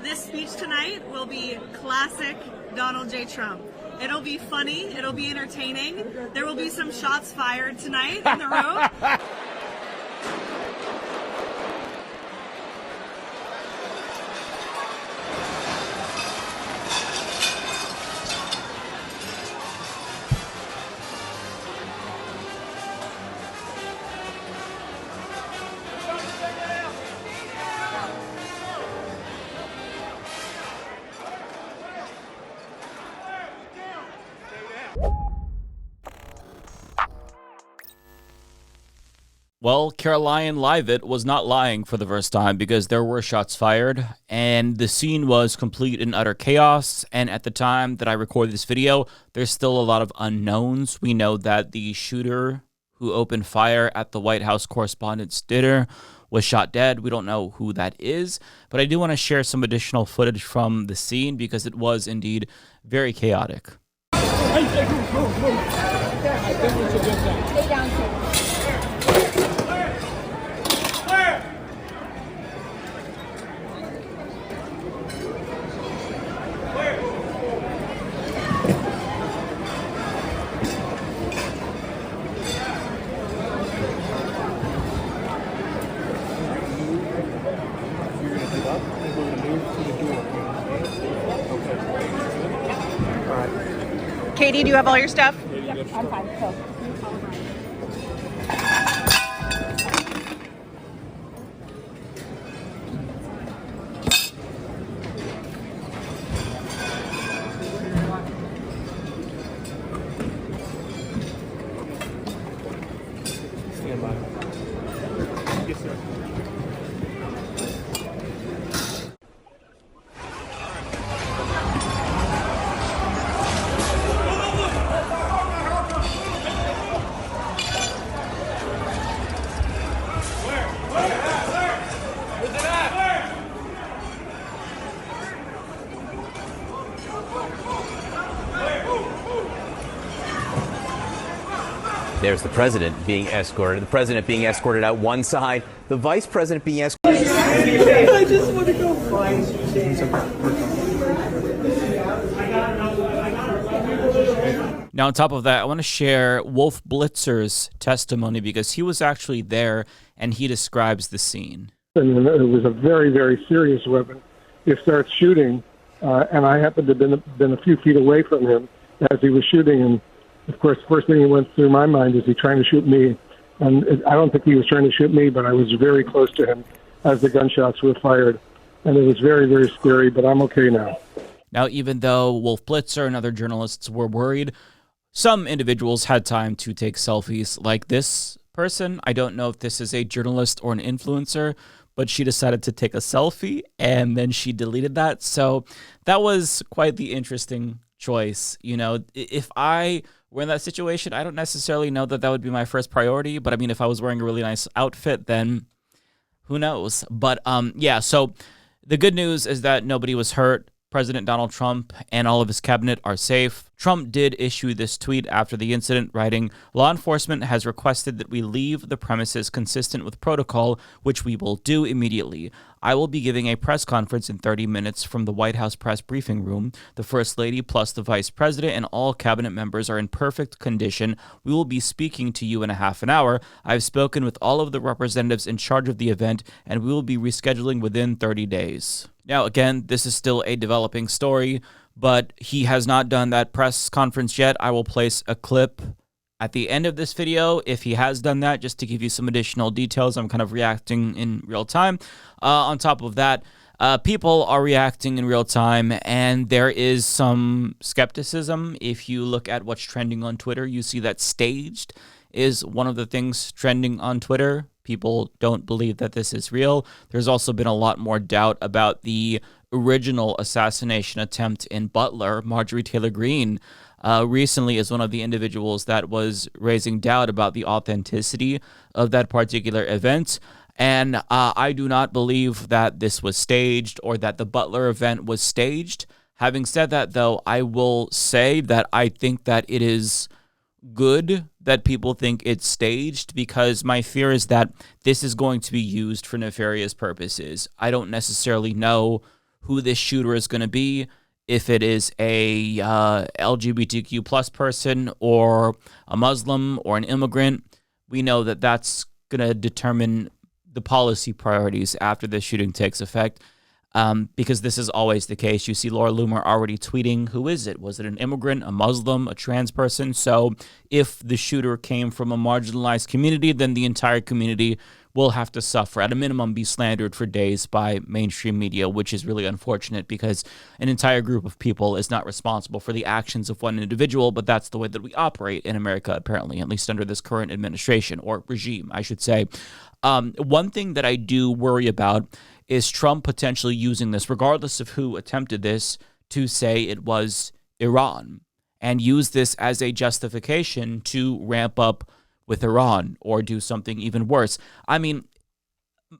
This speech tonight will be classic Donald J. Trump. It'll be funny, it'll be entertaining. There will be some shots fired tonight in the room. Well, Caroline Leavitt was not lying for the first time because there were shots fired and the scene was complete and utter chaos. And at the time that I recorded this video, there's still a lot of unknowns. We know that the shooter who opened fire at the White House Correspondents' Dinner was shot dead. We don't know who that is, but I do want to share some additional footage from the scene because it was indeed very chaotic. Stay down, sir. Katie, do you have all your stuff? Yep, I'm fine. So. Stand by. Yes, sir. There's the president being escorted. The president being escorted out one side. The vice president being escorted. I just want to go find Now, on top of that, I want to share Wolf Blitzer's testimony because he was actually there and he describes the scene. And it was a very, very serious weapon. He starts shooting, and I happened to have been a few feet away from him as he was shooting. And, of course, the first thing that went through my mind is he trying to shoot me. And I don't think he was trying to shoot me, but I was very close to him as the gunshots were fired. And it was very, very scary, but I'm okay now. Now, even though Wolf Blitzer and other journalists were worried, some individuals had time to take selfies like this person. I don't know if this is a journalist or an influencer, but she decided to take a selfie and then she deleted that. So that was quite the interesting choice. You know, if I were in that situation, I don't necessarily know that that would be my first priority. But I mean, if I was wearing a really nice outfit, then who knows? But yeah, so the good news is that nobody was hurt. President Donald Trump and all of his cabinet are safe. Trump did issue this tweet after the incident, writing, "Law enforcement has requested that we leave the premises consistent with protocol, which we will do immediately. I will be giving a press conference in 30 minutes from the White House press briefing room. The First Lady plus the Vice President and all cabinet members are in perfect condition. We will be speaking to you in a half an hour. I've spoken with all of the representatives in charge of the event, and we will be rescheduling within 30 days. Now, again, this is still a developing story, but he has not done that press conference yet. I will place a clip at the end of this video if he has done that, just to give you some additional details. I'm kind of reacting in real time. On top of that, people are reacting in real time, and there is some skepticism. If you look at what's trending on Twitter, you see that staged is one of the things trending on Twitter. People don't believe that this is real. There's also been a lot more doubt about the original assassination attempt in Butler. Marjorie Taylor Greene recently is one of the individuals that was raising doubt about the authenticity of that particular event. And I do not believe that this was staged or that the Butler event was staged. Having said that, though, I will say that I think that it is good that people think it's staged, because my fear is that this is going to be used for nefarious purposes. I don't necessarily know who this shooter is going to be, if it is a LGBTQ plus person or a Muslim or an immigrant. We know that that's going to determine the policy priorities after this shooting takes effect, because this is always the case. You see Laura Loomer already tweeting, who is it? Was it an immigrant, a Muslim, a trans person? So if the shooter came from a marginalized community, then the entire community will have to suffer, at a minimum be slandered for days by mainstream media, which is really unfortunate because an entire group of people is not responsible for the actions of one individual, but that's the way that we operate in America, apparently, at least under this current administration, or regime, I should say. One thing that I do worry about is Trump potentially using this, regardless of who attempted this, to say it was Iran, and use this as a justification to ramp up with Iran or do something even worse. I mean,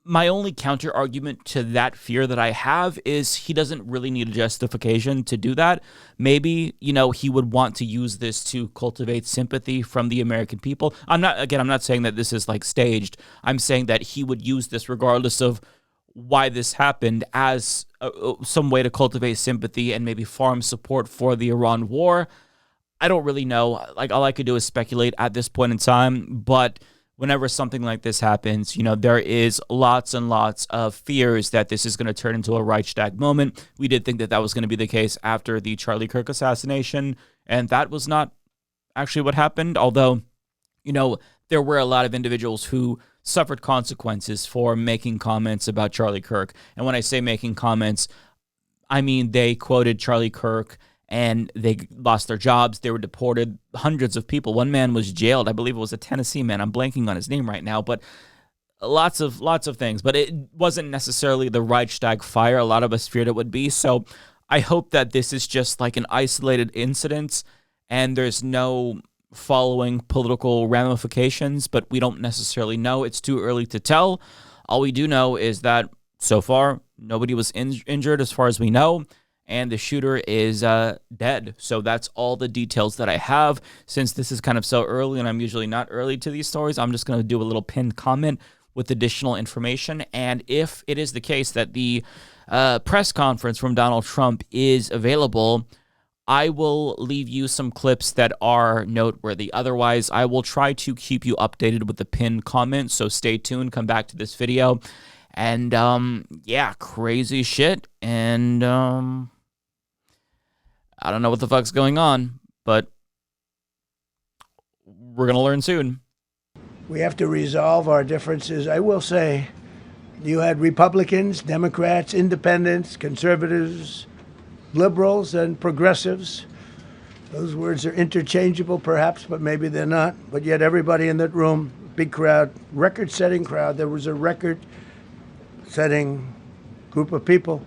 my only counter argument to that fear that I have is he doesn't really need a justification to do that. Maybe, he would want to use this to cultivate sympathy from the American people. I'm not saying that this is like staged. I'm saying that he would use this regardless of why this happened as some way to cultivate sympathy and maybe farm support for the Iran war. I don't really know. Like, all I could do is speculate at this point in time. But whenever something like this happens, there is lots and lots of fears that this is going to turn into a Reichstag moment. We did think that that was going to be the case after the Charlie Kirk assassination, and that was not actually what happened. Although, there were a lot of individuals who suffered consequences for making comments about Charlie Kirk. And when I say making comments, I mean they quoted Charlie Kirk and they lost their jobs. They were deported. Hundreds of people. One man was jailed. I believe it was a Tennessee man. I'm blanking on his name right now, but lots of things. But it wasn't necessarily the Reichstag fire. A lot of us feared it would be. So I hope that this is just like an isolated incident and there's no following political ramifications, but we don't necessarily know. It's too early to tell. All we do know is that so far, nobody was injured as far as we know, and the shooter is dead. So that's all the details that I have. Since this is kind of so early, and I'm usually not early to these stories, I'm just going to do a little pinned comment with additional information. And if it is the case that the press conference from Donald Trump is available, I will leave you some clips that are noteworthy. Otherwise, I will try to keep you updated with the pinned comment, so stay tuned, come back to this video. And, crazy shit. And, I don't know what the fuck's going on, but we're going to learn soon. We have to resolve our differences. I will say, you had Republicans, Democrats, independents, conservatives, liberals, and progressives. Those words are interchangeable, perhaps, but maybe they're not. But yet everybody in that room, big crowd, record-setting crowd. There was a record-setting group of people,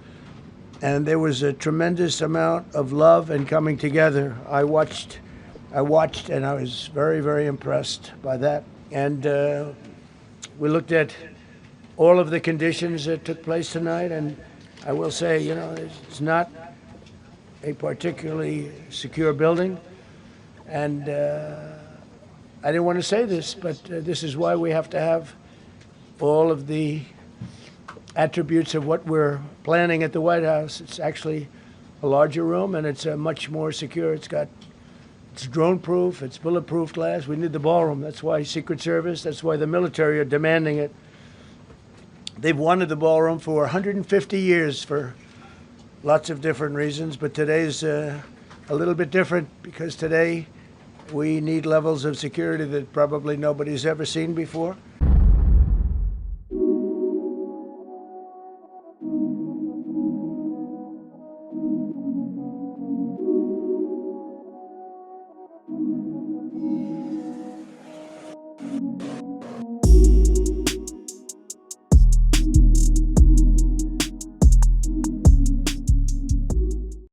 and there was a tremendous amount of love and coming together. I watched, and I was very, very impressed by that. And we looked at all of the conditions that took place tonight, and I will say, it's not a particularly secure building. And I didn't want to say this, but this is why we have to have all of the attributes of what we're planning at the White House. It's actually a larger room, and it's much more secure. It's drone-proof, it's bulletproof glass. We need the ballroom. That's why Secret Service, that's why the military are demanding it. They've wanted the ballroom for 150 years for lots of different reasons, but today's a little bit different because today we need levels of security that probably nobody's ever seen before.